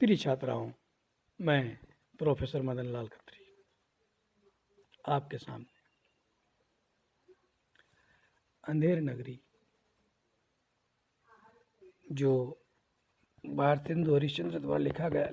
प्रिय छात्राओं, मैं प्रोफेसर मदन लाल खत्री आपके सामने अंधेर नगरी जो भारतेंदु हरिश्चंद्र द्वारा लिखा गया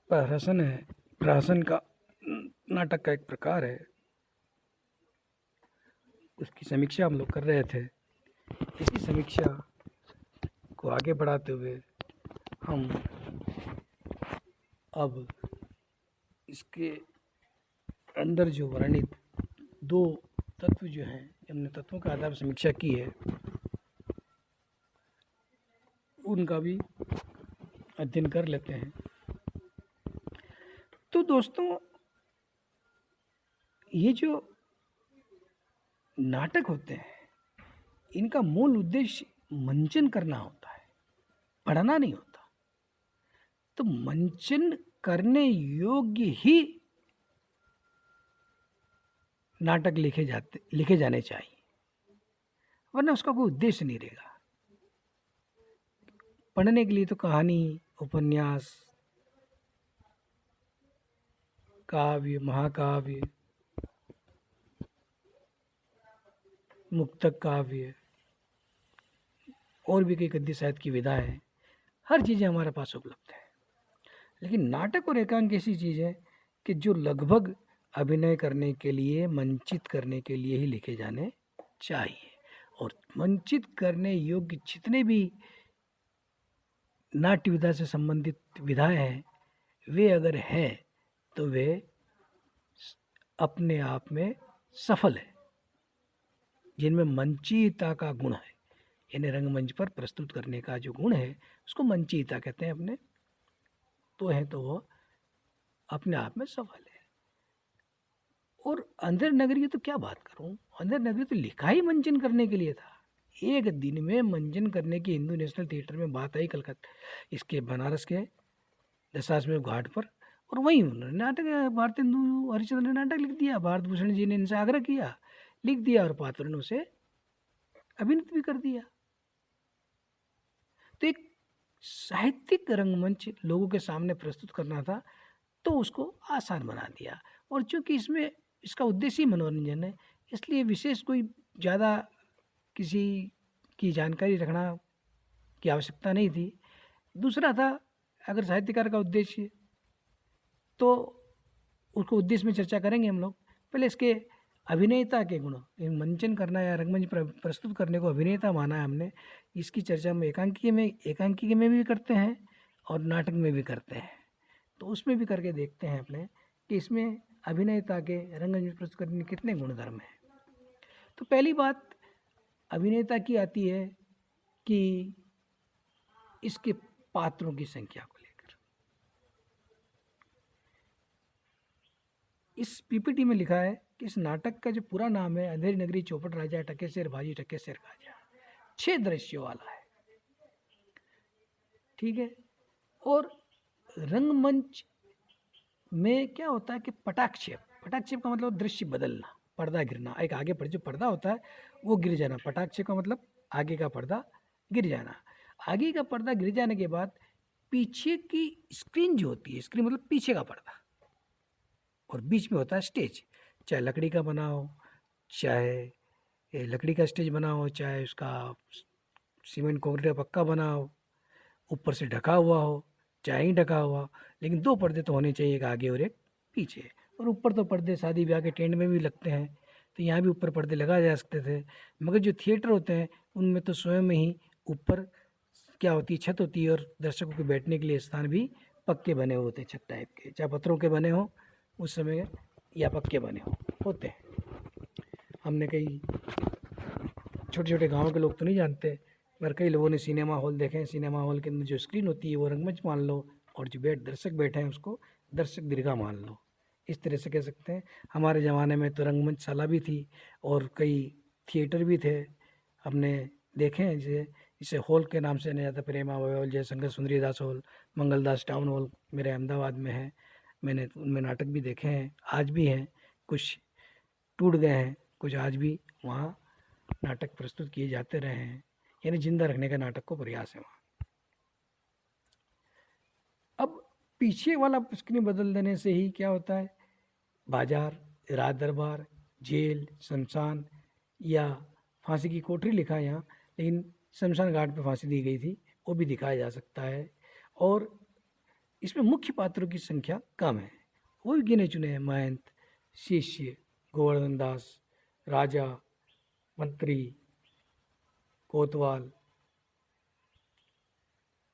प्रहसन है। प्रहसन का नाटक का एक प्रकार है। उसकी समीक्षा हम लोग कर रहे थे। इसी समीक्षा को आगे बढ़ाते हुए हम अब इसके अंदर जो वर्णित दो तत्व जो हैं, हमने तत्वों के आधार पर समीक्षा की है, उनका भी अध्ययन कर लेते हैं। तो दोस्तों, ये जो नाटक होते हैं, इनका मूल उद्देश्य मंचन करना होता है, पढ़ना नहीं होता। तो मंचन करने योग्य ही नाटक लिखे जाने चाहिए, वरना उसका कोई उद्देश्य नहीं रहेगा। पढ़ने के लिए तो कहानी, उपन्यास, काव्य, महाकाव्य, मुक्तक काव्य और भी कई गद्य साहित्य की विधाएं हैं, हर चीज़ें हमारे पास उपलब्ध है। लेकिन नाटक और एकांक ऐसी चीज़ है कि जो लगभग अभिनय करने के लिए, मंचित करने के लिए ही लिखे जाने चाहिए। और मंचित करने योग्य जितने भी नाट्य विधा से संबंधित विधाएं हैं, वे अगर हैं तो वे अपने आप में सफल है। जिनमें मंचीयता का गुण है, यानी रंगमंच पर प्रस्तुत करने का जो गुण है, उसको मंचीयता कहते हैं अपने, तो है तो वो अपने आप में सफल है। और अंधेर नगरी की तो क्या बात करूं, अंधेर नगरी तो लिखा ही मंचन करने के लिए था। एक दिन में मंचन करने की हिंदू नेशनल थिएटर में बात आई, कलकत्ता इसके बनारस के दशाश्वमेध घाट पर, और वहीं उन्होंने नाटक, भारतेंदु हरिश्चंद्र ने नाटक लिख दिया। भारत भूषण जी ने इनसे आग्रह किया, लिख दिया, और पात्रों ने उसे अभिनीत भी कर दिया। तो एक साहित्यिक रंगमंच लोगों के सामने प्रस्तुत करना था, तो उसको आसान बना दिया। और चूंकि इसमें इसका उद्देश्य ही मनोरंजन है, इसलिए विशेष कोई ज़्यादा किसी की जानकारी रखना की आवश्यकता नहीं थी। दूसरा था, अगर साहित्यकार का उद्देश्य, तो उसको उद्देश्य में चर्चा करेंगे हम लोग। पहले इसके अभिनेता के गुण, मंचन करना या रंगमंच प्रस्तुत करने को अभिनेता माना है हमने, इसकी चर्चा हम एकांकिकी में भी करते हैं और नाटक में भी करते हैं। तो उसमें भी करके देखते हैं अपने कि इसमें अभिनेता के रंगमंच प्रस्तुत करने के कितने गुणधर्म हैं। तो पहली बात अभिनेता की आती है कि इसके पात्रों की संख्या को लेकर। इस पीपीटी में लिखा है कि इस नाटक का जो पूरा नाम है अंधेरी नगरी, चौपट राजा, टकेसर भाजी, टकेसर खाजा। 6 दृश्यों वाला है, ठीक है। और रंगमंच में क्या होता है कि पटाक्षेप का मतलब दृश्य बदलना, पर्दा गिरना, एक आगे पर जो पर्दा होता है वो गिर जाना। पटाक्षेप का मतलब आगे का पर्दा गिर जाना। आगे का पर्दा गिर जाने के बाद पीछे की स्क्रीन जो होती है, स्क्रीन मतलब पीछे का पर्दा, और बीच में होता है स्टेज। चाहे लकड़ी का बना हो, चाहे लकड़ी का स्टेज बना हो, चाहे उसका सीमेंट कंक्रीट का पक्का बना हो, ऊपर से ढका हुआ हो, चाहे ही ढका हुआ हो, लेकिन 2 पर्दे तो होने चाहिए, एक आगे और एक पीछे। और ऊपर तो पर्दे शादी ब्याह के टेंट में भी लगते हैं, तो यहाँ भी ऊपर पर्दे लगाए जा सकते थे। मगर जो थिएटर होते हैं उनमें तो स्वयं में ही ऊपर क्या होती है, छत होती है, और दर्शकों के बैठने के लिए स्थान भी पक्के बने होते हैं, छत टाइप के, चाहे पत्थरों के बने हों उस समय या पक्के बने होते हैं। हमने कई छोटे छोटे गाँव के लोग तो नहीं जानते, मगर कई लोगों ने सिनेमा हॉल देखे हैं। सिनेमा हॉल के अंदर जो स्क्रीन होती है वो रंगमंच मान लो, और जो दर्शक बैठे हैं उसको दर्शक दीर्घा मान लो, इस तरह से कह सकते हैं। हमारे ज़माने में तो रंगमंचशाला भी थी और कई थिएटर भी थे, हमने देखे हैं। जैसे हॉल के नाम से जाना जाता, प्रेमा हॉल, जयशंकर सुंदरी दास हॉल, मंगलदास टाउन हॉल मेरे अहमदाबाद में है। मैंने उनमें नाटक भी देखे हैं, आज भी हैं, कुछ टूट गए हैं, कुछ आज भी वहाँ नाटक प्रस्तुत किए जाते रहे हैं, यानी जिंदा रखने का नाटक को प्रयास है वहाँ। अब पीछे वाला स्क्रीन बदल देने से ही क्या होता है, बाजार, राज दरबार, जेल, शमशान या फांसी की कोठरी लिखा है यहाँ, लेकिन शमशान घाट पे फांसी दी गई थी, वो भी दिखाया जा सकता है। और इसमें मुख्य पात्रों की संख्या कम है, वो भी गिने चुने हैं, महंत, शिष्य, गोवर्धन दास, राजा, मंत्री, कोतवाल,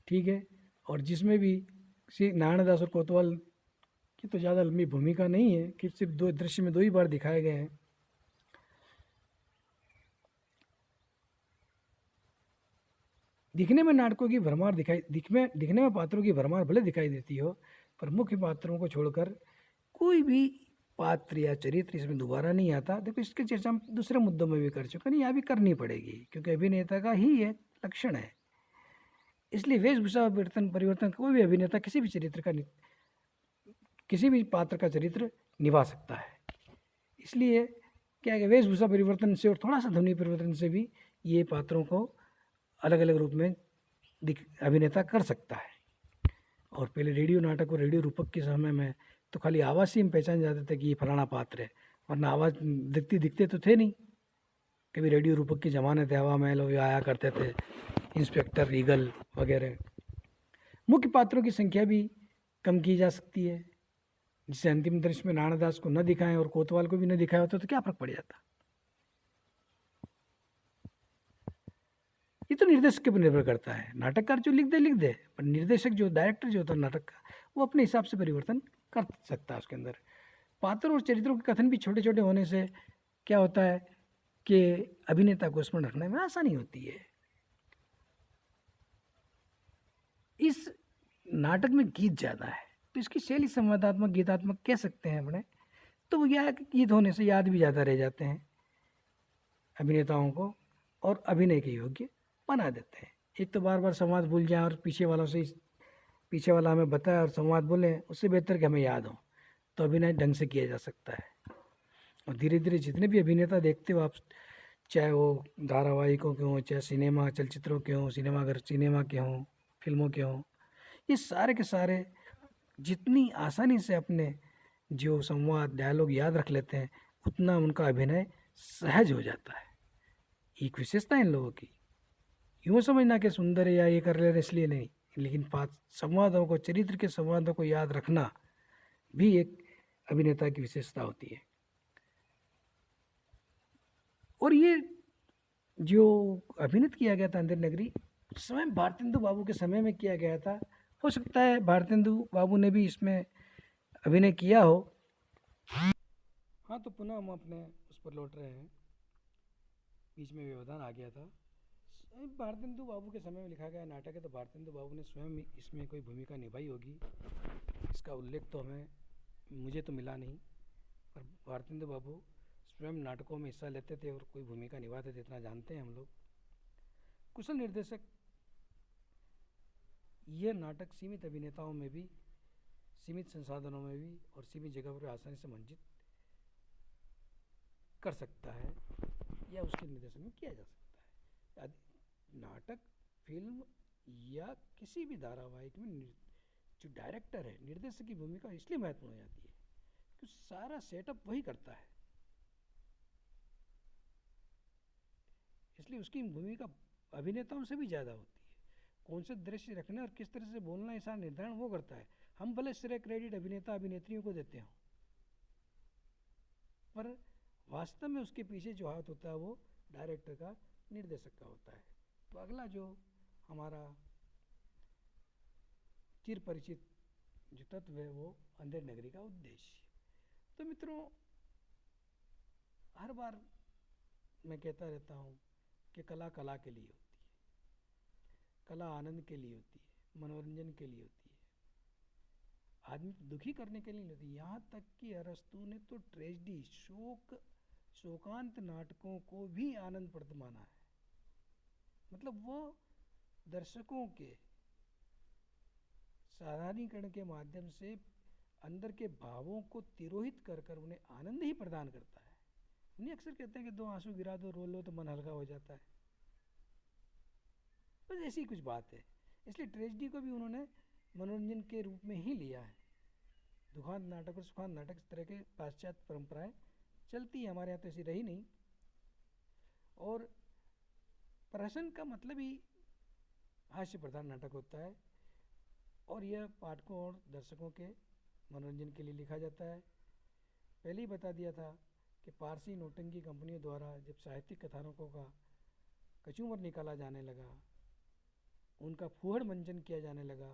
ठीक है। और जिसमें भी श्री नारायण दास और कोतवाल की तो ज़्यादा लंबी भूमिका नहीं है कि सिर्फ दो दृश्य में 2 ही बार दिखाए गए हैं। दिखने में नाटकों की भरमार दिखने में पात्रों की भरमार भले दिखाई देती हो, पर मुख्य पात्रों को छोड़कर कोई भी पात्र या चरित्र इसमें दोबारा नहीं आता। देखो, इसकी चर्चा हम दूसरे मुद्दों में भी कर चुके हैं, यहाँ भी करनी पड़ेगी, क्योंकि अभिनेता का ही एक लक्षण है। इसलिए वेशभूषा परिवर्तन कोई भी अभिनेता किसी भी किसी भी पात्र का चरित्र निभा सकता है। इसलिए क्या है कि वेशभूषा परिवर्तन से और थोड़ा सा ध्वनि परिवर्तन से भी ये पात्रों को अलग अलग रूप में अभिनेता कर सकता है। और पहले रेडियो नाटक और रेडियो रूपक के समय में तो खाली आवाज़ से हम पहचान जाते थे कि ये फलाना पात्र है, वरना आवाज़ दिखते तो थे नहीं। कभी रेडियो रूपक के ज़माने थे, हवा महल भी आया करते थे, इंस्पेक्टर रीगल वगैरह। मुख्य पात्रों की संख्या भी कम की जा सकती है, जिससे अंतिम दृश्य में नारायण दास को न दिखाएं और कोतवाल को भी न दिखाया होता तो क्या फर्क पड़ जाता। ये तो निर्देशक के ऊपर निर्भर करता है। नाटककार जो लिख दे, पर निर्देशक जो डायरेक्टर जो होता है नाटक का, वो अपने हिसाब से परिवर्तन कर सकता है उसके अंदर। पात्रों और चरित्रों के कथन भी छोटे छोटे होने से क्या होता है कि अभिनेता को स्मरण रखने में आसानी होती है। इस नाटक में गीत ज़्यादा है, तो इसकी शैली संवादात्मक गीतात्मक कह सकते हैं अपने। तो वो यह गीत होने से याद भी ज़्यादा रह जाते हैं अभिनेताओं को, और अभिनय के योग्य बना देते हैं। एक तो बार बार संवाद भूल जाए और पीछे वाला हमें बताए और संवाद बोले, उससे बेहतर कि हमें याद हो, तो अभिनय ढंग से किया जा सकता है। और धीरे धीरे जितने भी अभिनेता देखते हो आप, चाहे वो धारावाहिकों के हों, चाहे सिनेमा चलचित्रों के हों, सिनेमा के हों, फिल्मों के हों, ये सारे के सारे जितनी आसानी से अपने जो संवाद डायलॉग याद रख लेते हैं, उतना उनका अभिनय सहज हो जाता है। एक विशेषता है इन लोगों की। यूँ समझना कि सुंदर है या ये कर ले रहे इसलिए नहीं, लेकिन संवादों को, चरित्र के संवादों को याद रखना भी एक अभिनेता की विशेषता होती है। और ये जो अभिनीत किया गया था अंधेर नगरी, स्वयं भारतेंदु बाबू के समय में किया गया था। हो सकता है भारतेंदु बाबू ने भी इसमें अभिनय किया हो। हाँ, तो पुनः हम अपने उस पर लौट रहे हैं, बीच में व्यवधान आ गया था। भारतेंदु बाबू के समय में लिखा गया नाटक है, तो भारतेंदु बाबू ने स्वयं इसमें कोई भूमिका निभाई होगी, इसका उल्लेख तो मुझे तो मिला नहीं। पर भारतेंदु बाबू स्वयं नाटकों में हिस्सा लेते थे और कोई भूमिका निभाते थे, इतना जानते हैं हम लोग। कुशल निर्देशक यह नाटक सीमित अभिनेताओं में भी, सीमित संसाधनों में भी और सीमित जगह पर आसानी से मंचित कर सकता है, या उसके निर्देशन में किया जा सकता है। नाटक, फिल्म या किसी भी धारावाहिक में जो डायरेक्टर है, निर्देशक की भूमिका इसलिए महत्वपूर्ण हो जाती है कि सारा सेटअप वही करता है, इसलिए उसकी भूमिका अभिनेताओं से भी ज़्यादा होती है। कौन से दृश्य रखना और किस तरह से बोलना, ऐसा निर्धारण वो करता है। हम भले श्रेय क्रेडिट अभिनेता अभिनेत्रियों को देते हो, पर वास्तव में उसके पीछे जो हाथ होता है वो डायरेक्टर का, निर्देशक का होता है। तो अगला जो हमारा चिर परिचित जो तत्व है वो अंधेर नगरी का उद्देश्य। तो मित्रों, हर बार मैं कहता रहता हूँ कि कला कला के लिए होती है, कला आनंद के लिए होती है, मनोरंजन के लिए होती है, आदमी को दुखी करने के लिए नहीं होती। यहाँ तक कि अरस्तु ने तो ट्रेजेडी, शोकांत नाटकों को भी आनंदप्रद माना है। मतलब वो दर्शकों के साधारणीकरण के माध्यम से अंदर के भावों को तिरोहित कर उन्हें आनंद ही प्रदान करता है। उन्हें अक्सर कहते हैं कि 2 आंसू गिरा दो, रो लो तो मन हल्का हो जाता है। बस ऐसी कुछ बात है। इसलिए ट्रेजेडी को भी उन्होंने मनोरंजन के रूप में ही लिया है। दुखांत नाटक और सुखांत नाटक इस तरह के पाश्चात्य परंपराएं चलती है, हमारे यहाँ तो ऐसी रही नहीं। और प्रहसन का मतलब ही हास्य प्रधान नाटक होता है और यह पाठकों और दर्शकों के मनोरंजन के लिए लिखा जाता है। पहले ही बता दिया था कि पारसी नौटंकी कंपनियों द्वारा जब साहित्यिक कथानकों का कचूमर निकाला जाने लगा, उनका फूहड़ मंचन किया जाने लगा,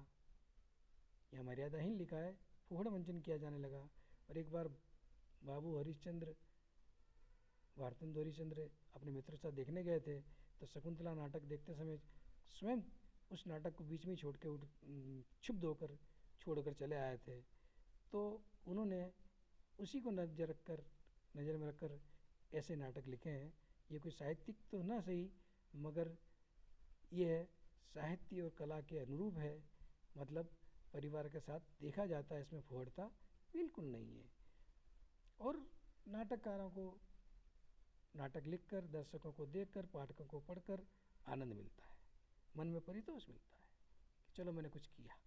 यह मर्यादाहीन लिखा है, फूहड़ मंचन किया जाने लगा। और एक बार बाबू हरिश्चंद्र भारतेंदु हरिश्चंद्र अपने मित्रों के साथ देखने गए थे, तो शकुंतला नाटक देखते समय स्वयं उस नाटक को बीच में ही छोड़ के क्षुब्ध होकर छोड़कर चले आए थे। तो उन्होंने उसी को नज़र में रखकर ऐसे नाटक लिखे हैं। ये कोई साहित्यिक तो ना सही, मगर यह साहित्य और कला के अनुरूप है, मतलब परिवार के साथ देखा जाता है, इसमें फुहड़ता बिल्कुल नहीं है। और नाटककारों को नाटक लिखकर, दर्शकों को देखकर, पाठकों को पढ़कर आनंद मिलता है, मन में परितोष मिलता है कि चलो मैंने कुछ किया।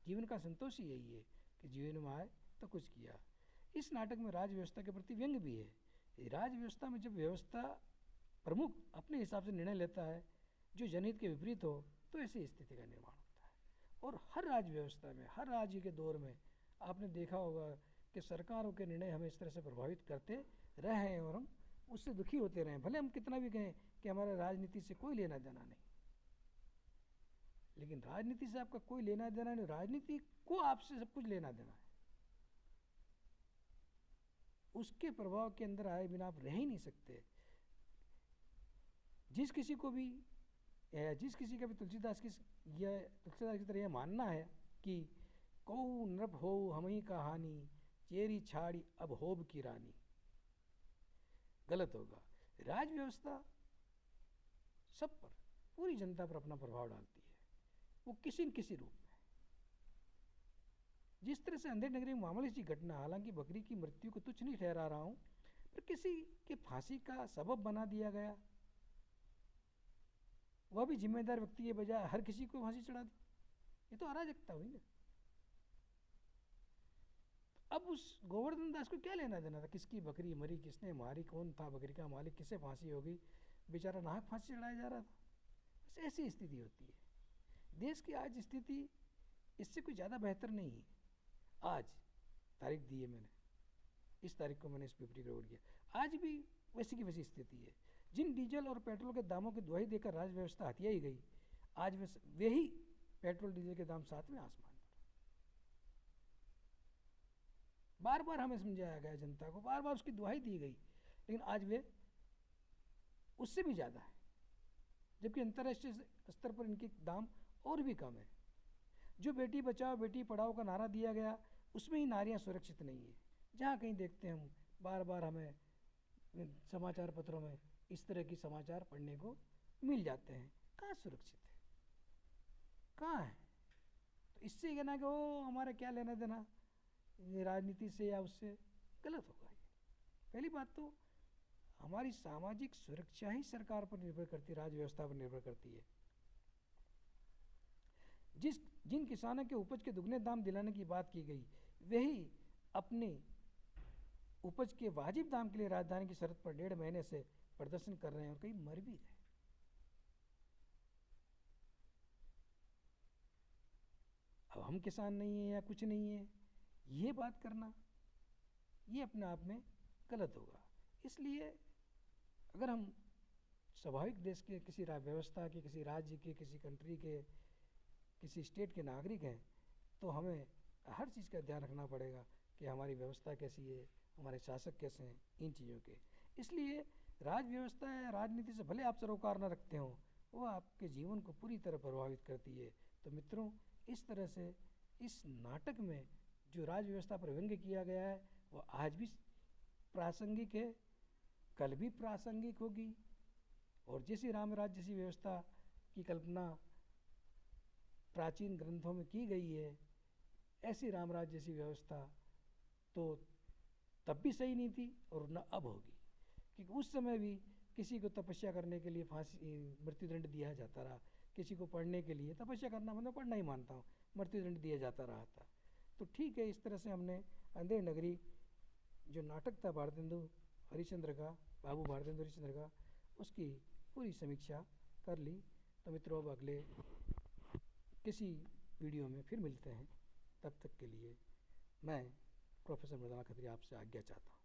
जीवन का संतोष ही यही है कि जीवन में आए तो कुछ किया। इस नाटक में राज व्यवस्था के प्रति व्यंग्य भी है। राज व्यवस्था में जब व्यवस्था प्रमुख अपने हिसाब से निर्णय लेता है जो जनहित के विपरीत हो, तो ऐसी स्थिति का निर्माण होता है। और हर राज व्यवस्था में, हर राज्य के दौर में आपने देखा होगा कि सरकारों के निर्णय हमें इस तरह से प्रभावित करते रहे हैं और हम उससे दुखी होते रहे। भले हम कितना भी कहें कि हमारा राजनीति से कोई लेना देना नहीं, लेकिन राजनीति से आपका कोई लेना देना नहीं, राजनीति को आपसे सब कुछ लेना देना है। उसके प्रभाव के अंदर आए बिना आप रह ही नहीं सकते। जिस किसी को भी जिस किसी का भी तुलसीदास की तरह यह मानना है कि कौ नृप हो हमही कहानी, चेरी छाड़ी अब होब की रानी, गलत होगा। राज व्यवस्था सब पर, पूरी जनता पर अपना प्रभाव डालती है, वो किसी न किसी रूप में। जिस तरह से अंधेर नगरी में मामूली सी घटना, हालांकि बकरी की मृत्यु को तुच्छ नहीं ठहरा रहा हूं, पर किसी के फांसी का सबब बना दिया गया, वह भी जिम्मेदार व्यक्ति के बजाय हर किसी को फांसी चढ़ा दी, ये तो अराजकता हुई ना। अब उस गोवर्धन दास को क्या लेना देना था, किसकी बकरी मरी, किसने मारी, कौन था बकरी का मालिक, किसे फांसी होगी, बेचारा नाहक फांसी चढ़ाया जा रहा था। बस ऐसी स्थिति होती है। देश की आज स्थिति इससे कोई ज़्यादा बेहतर नहीं है। आज तारीख दी है मैंने, इस तारीख को मैंने इस पेपर को किया, आज भी वैसी की वैसी स्थिति है। जिन डीजल और पेट्रोल के दामों की दुहाई देकर राज व्यवस्था हथिया ही गई, आज वे ही पेट्रोल डीजल के दाम सातवें आसमान पर। बार बार हमें समझाया गया जनता को, बार बार उसकी दुहाई दी गई, लेकिन आज वे उससे भी ज़्यादा है, जबकि अंतर्राष्ट्रीय स्तर पर इनके दाम और भी कम है। जो बेटी बचाओ बेटी पढ़ाओ का नारा दिया गया, उसमें ही नारियां सुरक्षित नहीं है। जहाँ कहीं देखते हैं हम, बार बार हमें समाचार पत्रों में इस तरह की समाचार पढ़ने को मिल जाते हैं। कहाँ सुरक्षित है, कहाँ है? तो इससे कहना कि वो हमारा क्या लेना देना राजनीति से या उससे, गलत होगा। ये पहली बात तो हमारी सामाजिक सुरक्षा ही सरकार पर निर्भर करती है, राज व्यवस्था पर निर्भर करती है। जिन किसानों के उपज के दुगने दाम दिलाने की बात की गई, वही अपने उपज के वाजिब दाम के लिए राजधानी की शर्त पर 1.5 महीने से प्रदर्शन कर रहे हैं और कई मर भी रहे। अब हम किसान नहीं है या कुछ नहीं है, ये बात करना ये अपने आप में गलत होगा। इसलिए अगर हम स्वाभाविक देश के किसी व्यवस्था के, किसी राज्य के, किसी कंट्री के, किसी स्टेट के नागरिक हैं, तो हमें हर चीज़ का ध्यान रखना पड़ेगा कि हमारी व्यवस्था कैसी है, हमारे शासक कैसे हैं, इन चीज़ों के। इसलिए राज व्यवस्था या राजनीति से भले आप सरोकार न रखते हो, वो आपके जीवन को पूरी तरह प्रभावित करती है। तो मित्रों, इस तरह से इस नाटक में जो राज व्यवस्था पर व्यंग्य किया गया है, वो आज भी प्रासंगिक है, कल भी प्रासंगिक होगी। और जैसी राम राज्य जैसी व्यवस्था की कल्पना प्राचीन ग्रंथों में की गई है, ऐसी राम राज्य जैसी व्यवस्था तो तब भी सही नहीं थी और न अब होगी, क्योंकि उस समय भी किसी को तपस्या करने के लिए फांसी मृत्युदंड दिया जाता रहा, किसी को पढ़ने के लिए। तपस्या करना मतलब पढ़ना ही मानता हूँ, मृत्युदंड दिया जाता रहा था। तो ठीक है, इस तरह से हमने अंधेर नगरी जो नाटक था भारतेंदु हरिश्चंद्र का, बाबू भारतेंदु हरिश्चंद्र का, उसकी पूरी समीक्षा कर ली। तो मित्रों, अब अगले किसी वीडियो में फिर मिलते हैं। तब तक के लिए मैं प्रोफेसर मृणाल खत्री आपसे आज्ञा चाहता हूँ।